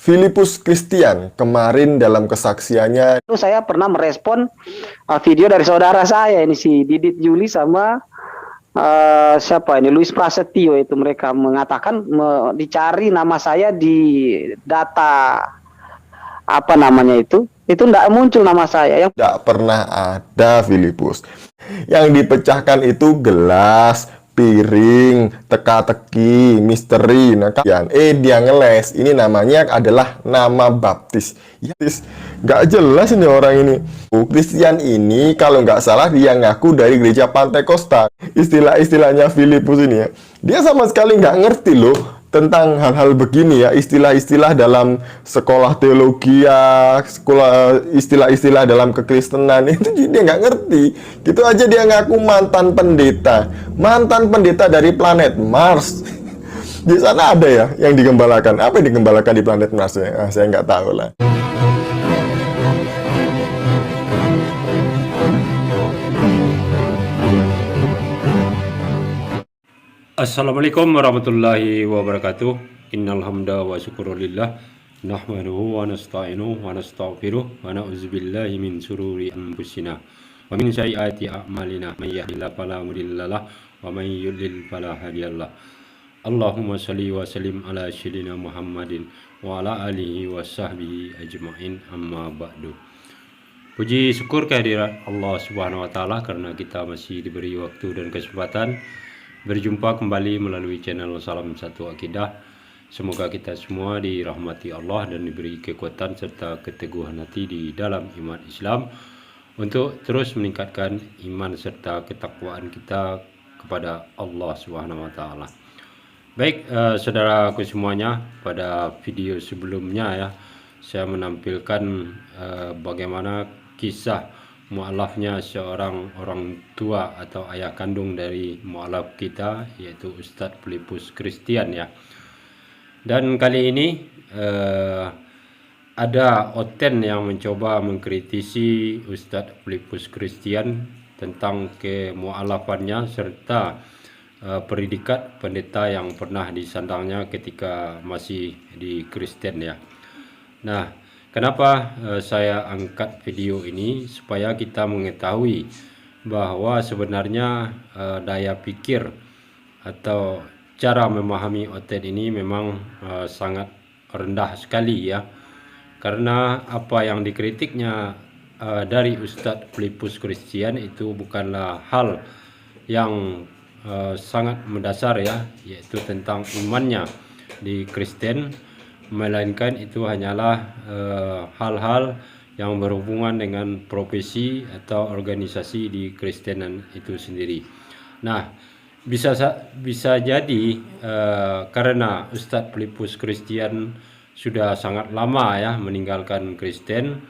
Filipus Christian kemarin dalam kesaksiannya. Saya pernah merespon video dari saudara saya ini, si Didit Yuli sama siapa ini, Luis Prasetyo. Itu mereka mengatakan dicari nama saya di data apa namanya itu tidak muncul nama saya. Yang tidak pernah ada Filipus. Yang dipecahkan itu gelas, piring, teka-teki, misteri. Nah, dia ngeles. Ini namanya adalah nama baptis. Ya, nggak jelas ini orang ini. Christian ini kalau nggak salah dia ngaku dari gereja Pantai Costa. Istilah-istilahnya Filipus ini ya, dia sama sekali nggak ngerti loh tentang hal-hal begini ya, istilah-istilah dalam sekolah teologi ya, istilah-istilah dalam kekristenan itu dia nggak ngerti. Gitu aja dia ngaku mantan pendeta dari planet Mars. Di sana ada ya yang digembalakan. Apa yang digembalakan di planet Mars ya? Saya nggak tahu lah. Assalamualaikum warahmatullahi wabarakatuh. Innal hamda wa syukrulillah nahmaduhu wa nasta'inuhu wa nastaghfiruh wa na'udzubillahi min syururi anfusina wa min sayyiati a'malina may yahdihillahu fala mudhillalah wa may yudlil fala hadiyalah. Allahumma shalli wa sallim ala sayyidina Muhammadin wa ala alihi wa sahbihi ajma'in, amma ba'du. Puji syukur kehadirat Allah Subhanahu wa taala karena kita masih diberi waktu dan kesempatan berjumpa kembali melalui channel Salam Satu Akidah. Semoga kita semua dirahmati Allah dan diberi kekuatan serta keteguhan hati di dalam iman Islam untuk terus meningkatkan iman serta ketakwaan kita kepada Allah Subhanahu wa taala. Baik, saudaraku semuanya, pada video sebelumnya ya, saya menampilkan bagaimana kisah mu'alafnya seorang orang tua atau ayah kandung dari mu'alaf kita, yaitu Ustadz Filipus Christian ya. Dan kali ini ada Oten yang mencoba mengkritisi Ustadz Filipus Christian tentang kemu'alafannya serta predikat pendeta yang pernah disandangnya ketika masih di Kristen ya. Nah, kenapa saya angkat video ini? Supaya kita mengetahui bahwa sebenarnya daya pikir atau cara memahami Oten ini memang sangat rendah sekali ya. Karena apa yang dikritiknya dari Ustadz Filipus Christian itu bukanlah hal yang sangat mendasar ya, yaitu tentang imannya di Kristen, melainkan itu hanyalah hal-hal yang berhubungan dengan profesi atau organisasi di Kristenan itu sendiri. Nah, bisa jadi karena Ustadz Filipus Christian sudah sangat lama ya meninggalkan Kristen,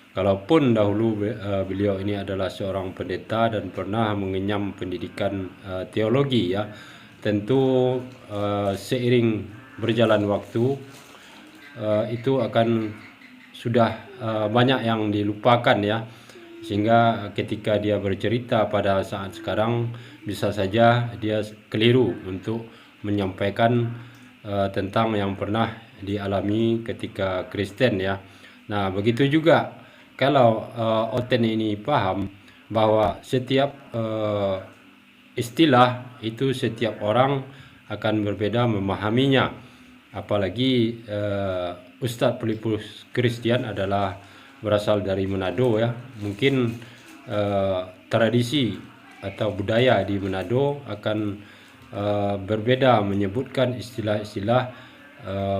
kalaupun dahulu beliau ini adalah seorang pendeta dan pernah mengenyam pendidikan teologi ya, tentu seiring berjalan waktu itu akan sudah banyak yang dilupakan ya, sehingga ketika dia bercerita pada saat sekarang bisa saja dia keliru untuk menyampaikan tentang yang pernah dialami ketika Kristen ya. Nah, begitu juga kalau Oten ini paham bahwa setiap istilah itu setiap orang akan berbeda memahaminya. Apalagi Ustadz Filipus Christian adalah berasal dari Manado ya. Mungkin tradisi atau budaya di Manado akan berbeda menyebutkan istilah-istilah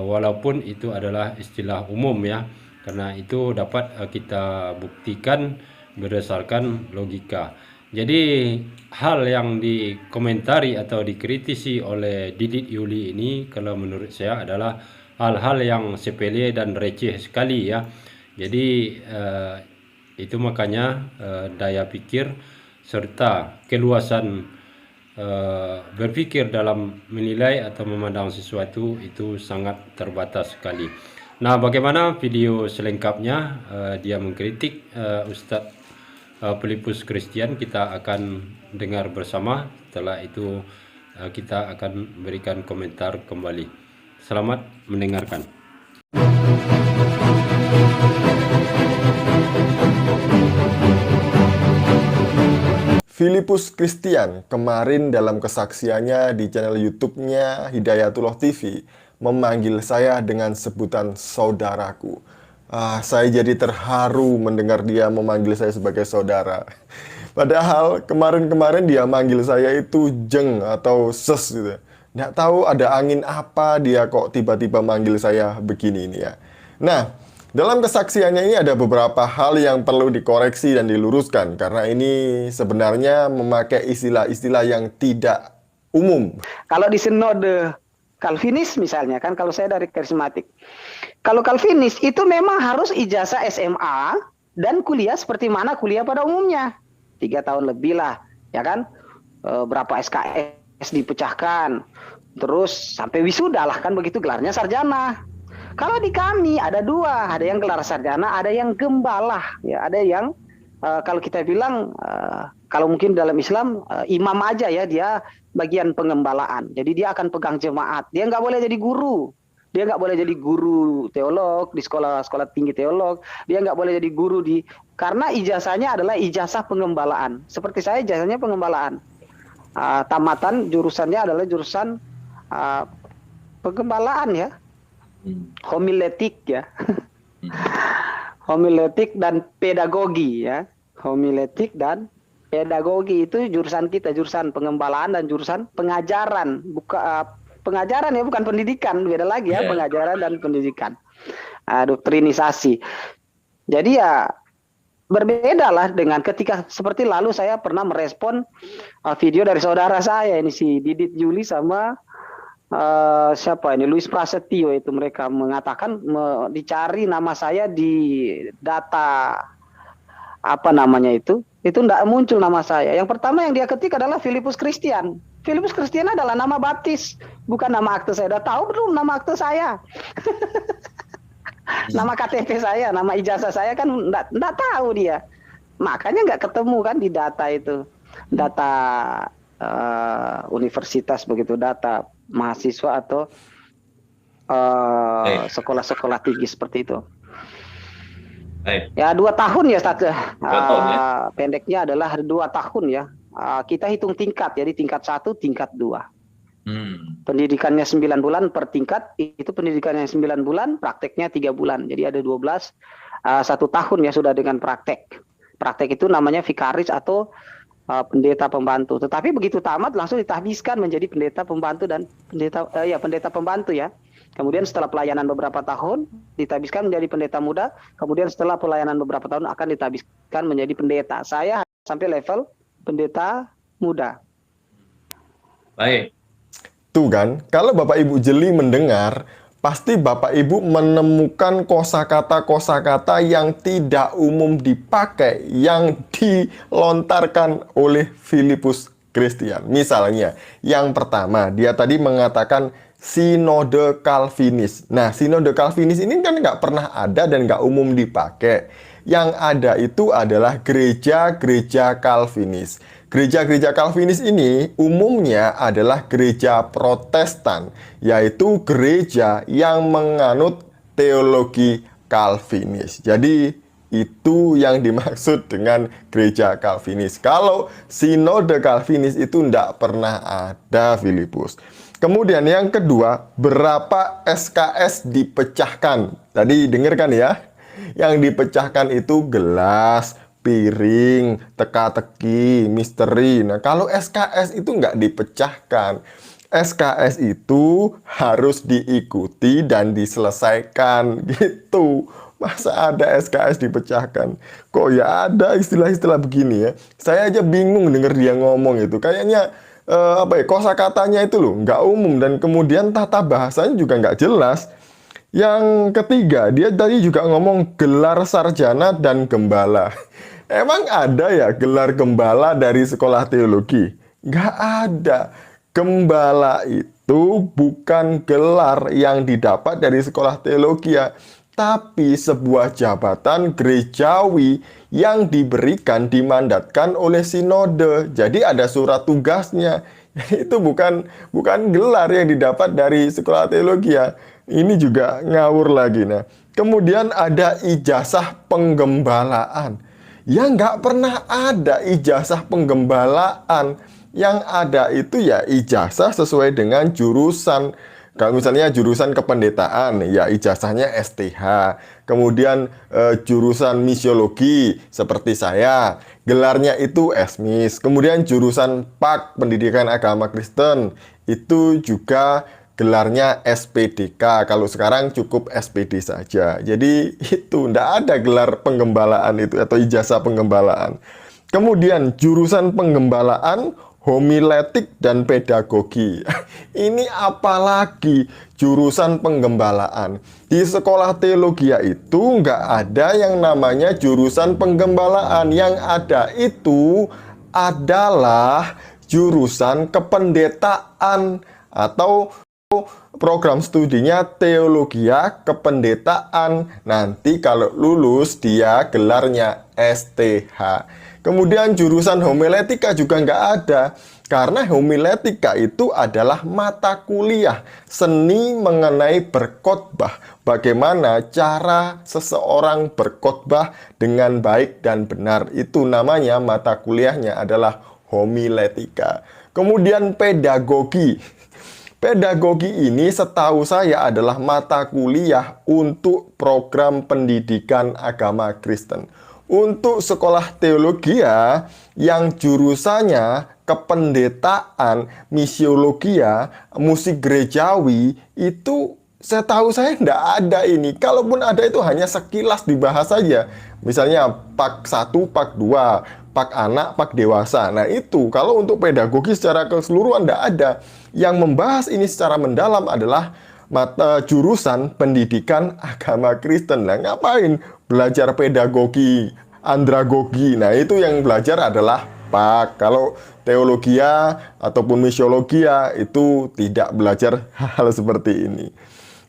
walaupun itu adalah istilah umum ya. Karena itu dapat kita buktikan berdasarkan logika. Jadi hal yang dikomentari atau dikritisi oleh Didit Yuli ini kalau menurut saya adalah hal-hal yang sepele dan receh sekali ya. Jadi itu makanya daya pikir serta keluasan berpikir dalam menilai atau memandang sesuatu itu sangat terbatas sekali. Nah, bagaimana video selengkapnya dia mengkritik Ustadz Filipus Christian, kita akan dengar bersama. Setelah itu kita akan berikan komentar kembali. Selamat mendengarkan. Filipus Christian kemarin dalam kesaksiannya di channel YouTube-nya Hidayatullah TV memanggil saya dengan sebutan saudaraku. Saya jadi terharu mendengar dia memanggil saya sebagai saudara. Padahal kemarin-kemarin dia manggil saya itu jeng atau ses gitu. Nggak tahu ada angin apa dia kok tiba-tiba manggil saya begini ini ya. Nah, dalam kesaksiannya ini ada beberapa hal yang perlu dikoreksi dan diluruskan karena ini sebenarnya memakai istilah-istilah yang tidak umum. Kalau di sinode Calvinis misalnya kan, kalau saya dari karismatik. Kalau Calvinis itu memang harus ijazah SMA dan kuliah seperti mana kuliah pada umumnya. 3 tahun lebih lah, ya kan? Berapa SKS dipecahkan. Terus sampai wisuda lah kan, begitu gelarnya sarjana. Kalau di kami ada 2, ada yang gelar sarjana, ada yang gembala, ya, ada yang kalau kita bilang kalau mungkin dalam Islam imam aja ya, dia bagian pengembalaan. Jadi dia akan pegang jemaat. Dia nggak boleh jadi guru. Dia nggak boleh jadi guru teolog di sekolah tinggi teolog. Dia nggak boleh jadi guru karena ijazahnya adalah ijazah pengembalaan. Seperti saya ijazahnya pengembalaan. Tamatan jurusannya adalah jurusan pengembalaan ya. Homiletik ya. Homiletik dan pedagogi ya. Homiletik dan pedagogi itu jurusan kita, jurusan pengembalaan dan jurusan pengajaran. Pengajaran ya, bukan pendidikan, beda lagi ya, pengajaran dan pendidikan. Doktrinisasi. Jadi ya berbeda lah dengan ketika seperti lalu saya pernah merespon video dari saudara saya ini si Didit Juli sama siapa ini Luis Prasetyo, itu mereka mengatakan dicari nama saya di data apa namanya itu enggak muncul nama saya. Yang pertama yang dia ketik adalah Filipus Christian. Filipus Christian adalah nama baptis, bukan nama akte saya. Udah tahu belum nama akte saya? Nama KTP saya, nama ijazah saya kan enggak tahu dia. Makanya nggak ketemu kan di data itu. Data universitas begitu, data mahasiswa atau sekolah-sekolah tinggi seperti itu. Ya 2 tahun ya status. Pendeknya adalah 2 tahun ya. Kita hitung tingkat, jadi tingkat 1, tingkat 2. Pendidikannya 9 bulan per tingkat, itu pendidikannya 9 bulan, prakteknya 3 bulan. Jadi ada 12, 1 tahun ya sudah dengan praktek. Praktek itu namanya vikaris atau pendeta pembantu. Tetapi begitu tamat langsung ditahbiskan menjadi pendeta pembantu dan pendeta pembantu ya. Kemudian setelah pelayanan beberapa tahun ditahbiskan menjadi pendeta muda. Kemudian setelah pelayanan beberapa tahun akan ditahbiskan menjadi pendeta. Saya sampai level pendeta muda. Baik. Tuh kan, kalau Bapak Ibu jeli mendengar, pasti Bapak Ibu menemukan kosakata-kosakata yang tidak umum dipakai, yang dilontarkan oleh Filipus Christian. Misalnya, yang pertama, dia tadi mengatakan sinode Calvinis. Nah, sinode Calvinis ini kan nggak pernah ada dan nggak umum dipakai. Yang ada itu adalah gereja-gereja Calvinis. Gereja-gereja Calvinis ini umumnya adalah gereja Protestan, yaitu gereja yang menganut teologi Calvinis. Jadi itu yang dimaksud dengan gereja Calvinis. Kalau sinode Calvinis itu tidak pernah ada, Filipus. Kemudian yang kedua, berapa SKS dipecahkan? Tadi dengarkan ya. Yang dipecahkan itu gelas, piring, teka-teki, misteri. Nah, kalau SKS itu nggak dipecahkan. SKS itu harus diikuti dan diselesaikan gitu. Masa ada SKS dipecahkan? Kok ya ada istilah-istilah begini ya? Saya aja bingung denger dia ngomong itu. Kayaknya kosakatanya itu loh nggak umum dan kemudian tata bahasanya juga nggak jelas. Yang ketiga, dia tadi juga ngomong gelar sarjana dan gembala. Emang ada ya gelar gembala dari sekolah teologi? Nggak ada. Gembala itu bukan gelar yang didapat dari sekolah teologi ya, tapi sebuah jabatan gerejawi yang diberikan, dimandatkan oleh sinode. Jadi ada surat tugasnya. Itu bukan gelar yang didapat dari sekolah teologi ya. Ini juga ngawur lagi. Nah, kemudian ada ijazah penggembalaan. Ya nggak pernah ada ijazah penggembalaan. Yang ada itu ya ijazah sesuai dengan jurusan. Kalau misalnya jurusan kependetaan, ya ijazahnya STH. Kemudian jurusan misiologi seperti saya, gelarnya itu SMIS. Kemudian jurusan PAK, Pendidikan Agama Kristen, itu juga gelarnya SPDK. Kalau sekarang cukup SPD saja. Jadi itu ndak ada gelar penggembalaan itu atau ijazah penggembalaan. Kemudian jurusan penggembalaan, homiletik dan pedagogi. Ini apalagi jurusan penggembalaan. Di sekolah teologi itu nggak ada yang namanya jurusan penggembalaan. Yang ada itu adalah jurusan kependetaan atau program studinya teologia kependetaan. Nanti kalau lulus dia gelarnya STH. Kemudian jurusan homiletika juga nggak ada. Karena homiletika itu adalah mata kuliah seni mengenai berkhotbah. Bagaimana cara seseorang berkhotbah dengan baik dan benar. Itu namanya mata kuliahnya adalah homiletika. Kemudian pedagogi. Pedagogi ini setahu saya adalah mata kuliah untuk program pendidikan agama Kristen. Untuk sekolah teologi yang jurusannya kependetaan, misiologia, musik gerejawi, itu setahu saya tidak ada ini. Kalaupun ada itu hanya sekilas dibahas saja. Misalnya PAK 1, PAK 2, PAK anak, PAK dewasa. Nah itu kalau untuk pedagogi secara keseluruhan tidak ada. Yang membahas ini secara mendalam adalah mata jurusan pendidikan agama Kristen. Nah ngapain belajar pedagogi, andragogi? Nah itu yang belajar adalah PAK. Kalau teologia ataupun misiologia itu tidak belajar hal seperti ini.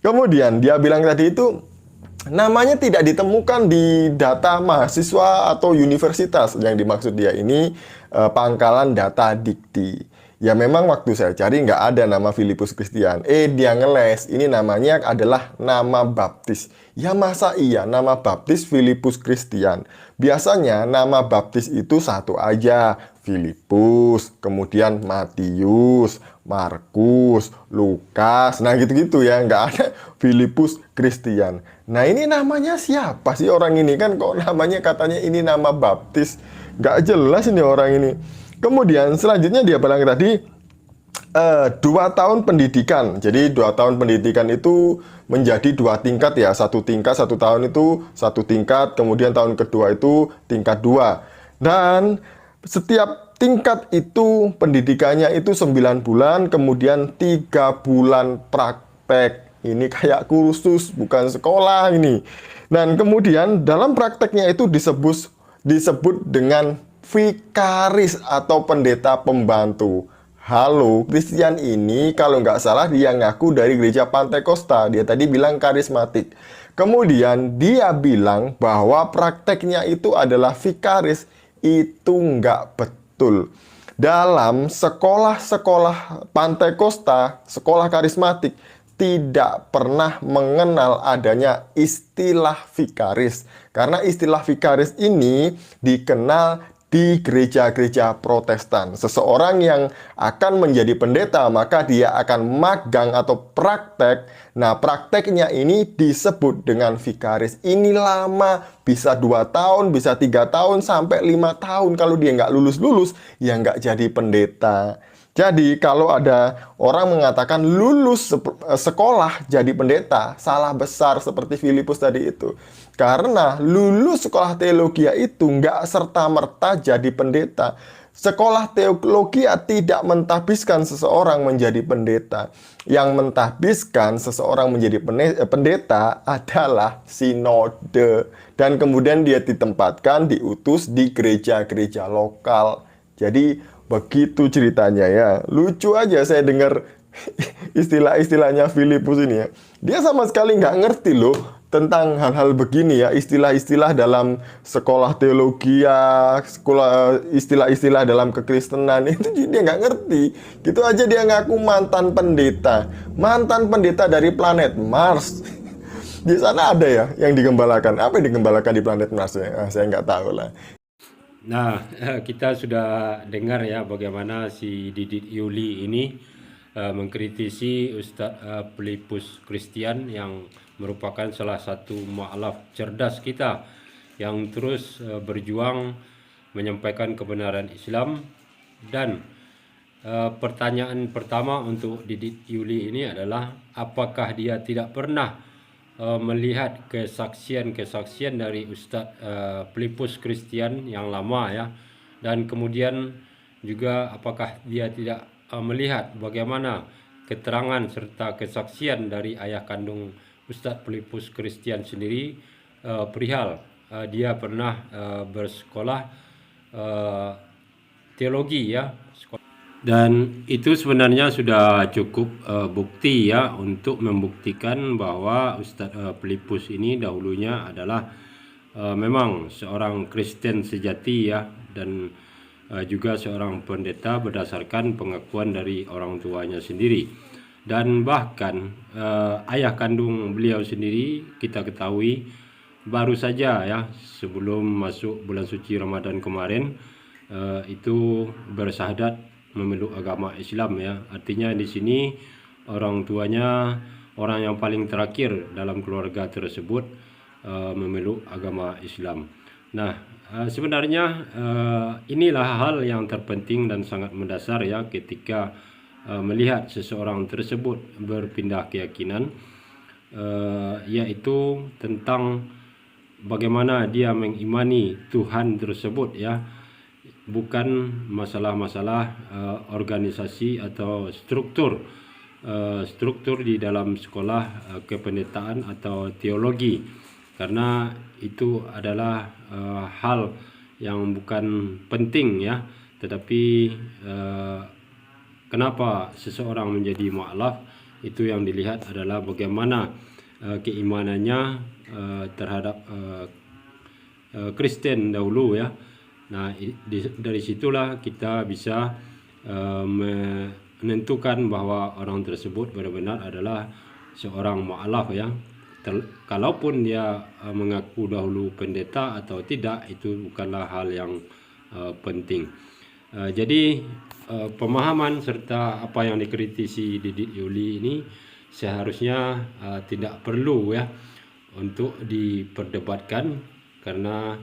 Kemudian dia bilang tadi itu namanya tidak ditemukan di data mahasiswa atau universitas. Yang dimaksud dia ini pangkalan data dikti. Ya memang waktu saya cari nggak ada nama Filipus Kristian. Dia ngeles, ini namanya adalah nama baptis. Ya masa iya nama baptis Filipus Kristian. Biasanya nama baptis itu satu aja. Filipus, kemudian Matius, Markus, Lukas. Nah gitu-gitu ya, nggak ada Filipus Kristian. Nah ini namanya siapa sih orang ini? Kan kok namanya katanya ini nama baptis. Nggak jelas ini orang ini. Kemudian selanjutnya dia bilang tadi 2 tahun pendidikan. Jadi 2 tahun pendidikan itu menjadi 2 tingkat ya. 1 tingkat, 1 tahun itu 1 tingkat. Kemudian tahun kedua itu tingkat 2. Dan setiap tingkat itu pendidikannya itu 9 bulan. Kemudian 3 bulan praktek. Ini kayak kursus, bukan sekolah ini. Dan kemudian dalam prakteknya itu disebut dengan vikaris atau pendeta pembantu. Halo, Kristian ini kalau nggak salah dia ngaku dari gereja Pantekosta. Dia tadi bilang karismatik. Kemudian dia bilang bahwa prakteknya itu adalah vikaris. Itu nggak betul. Dalam sekolah-sekolah Pantekosta, sekolah karismatik, tidak pernah mengenal adanya istilah vikaris. Karena istilah vikaris ini dikenal di gereja-gereja Protestan. Seseorang yang akan menjadi pendeta, maka dia akan magang atau praktek. Nah, prakteknya ini disebut dengan vikaris. Ini lama, bisa 2 tahun, bisa 3 tahun, sampai 5 tahun. Kalau dia nggak lulus-lulus, ya nggak jadi pendeta. Jadi, kalau ada orang mengatakan lulus sekolah jadi pendeta, salah besar seperti Filipus tadi itu. Karena lulus sekolah teologi itu nggak serta-merta jadi pendeta. Sekolah teologi tidak mentahbiskan seseorang menjadi pendeta. Yang mentahbiskan seseorang menjadi pendeta adalah sinode. Dan kemudian dia ditempatkan, diutus di gereja-gereja lokal. Jadi begitu ceritanya ya. Lucu aja saya dengar istilah-istilahnya Filipus ini ya. Dia sama sekali nggak ngerti loh tentang hal-hal begini ya, istilah-istilah dalam sekolah teologi ya, istilah-istilah dalam kekristenan itu dia nggak ngerti. Gitu aja dia ngaku mantan pendeta dari planet Mars. Di sana ada ya yang digembalakan. Apa yang digembalakan di planet Mars ya? Saya nggak tahu lah. Nah, kita sudah dengar ya bagaimana si Didit Yuli ini mengkritisi Ustadz Filipus Christian yang merupakan salah satu mualaf cerdas kita yang terus berjuang menyampaikan kebenaran Islam. Dan pertanyaan pertama untuk Didit Yuli ini adalah apakah dia tidak pernah melihat kesaksian-kesaksian dari Ustadz Filipus Christian yang lama ya, dan kemudian juga apakah dia tidak melihat bagaimana keterangan serta kesaksian dari ayah kandung Ustadz Filipus Christian sendiri perihal dia pernah bersekolah teologi ya. Dan itu sebenarnya sudah cukup bukti ya untuk membuktikan bahwa Ustadz Filipus ini dahulunya adalah memang seorang Kristen sejati ya, dan juga seorang pendeta berdasarkan pengakuan dari orang tuanya sendiri. Dan bahkan ayah kandung beliau sendiri kita ketahui baru saja ya sebelum masuk bulan suci Ramadan kemarin itu bersyahadat memeluk agama Islam ya. Artinya di sini orang tuanya orang yang paling terakhir dalam keluarga tersebut memeluk agama Islam. Nah, sebenarnya inilah hal yang terpenting dan sangat mendasar ya ketika melihat seseorang tersebut berpindah keyakinan, yaitu tentang bagaimana dia mengimani Tuhan tersebut ya, bukan masalah-masalah organisasi atau struktur di dalam sekolah kependetaan atau teologi, karena itu adalah hal yang bukan penting ya. Tetapi kenapa seseorang menjadi mualaf, itu yang dilihat adalah bagaimana keimanannya terhadap Kristen dahulu ya. Nah, dari situlah kita bisa menentukan bahwa orang tersebut benar-benar adalah seorang mualaf ya. Kalaupun dia mengaku dahulu pendeta atau tidak, itu bukanlah hal yang penting. Jadi pemahaman serta apa yang dikritisi Didit Yuli ini seharusnya tidak perlu ya untuk diperdebatkan, karena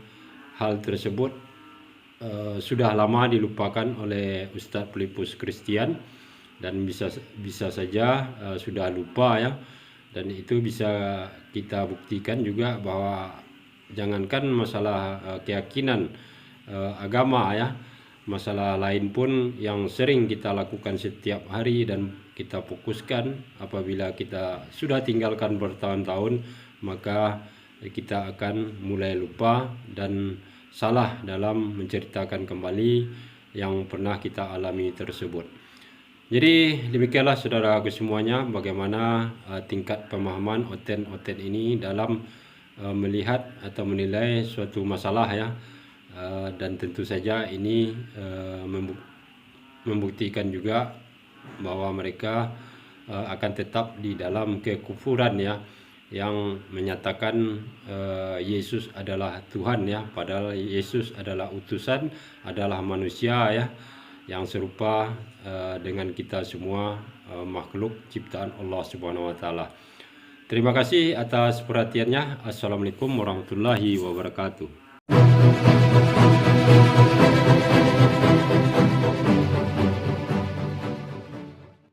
hal tersebut sudah lama dilupakan oleh Ustadz Filipus Christian, dan bisa saja sudah lupa ya. Dan itu bisa kita buktikan juga bahwa jangankan masalah keyakinan agama ya, masalah lain pun yang sering kita lakukan setiap hari dan kita fokuskan, apabila kita sudah tinggalkan bertahun-tahun, maka kita akan mulai lupa dan salah dalam menceritakan kembali yang pernah kita alami tersebut. Jadi demikianlah saudaraku semuanya, bagaimana tingkat pemahaman oten-oten ini dalam melihat atau menilai suatu masalah ya. Dan tentu saja ini membuktikan juga bahwa mereka akan tetap di dalam kekufuran ya, yang menyatakan Yesus adalah Tuhan ya, padahal Yesus adalah utusan, adalah manusia ya, yang serupa dengan kita semua makhluk ciptaan Allah Subhanahu wa taala. Terima kasih atas perhatiannya. Assalamualaikum warahmatullahi wabarakatuh.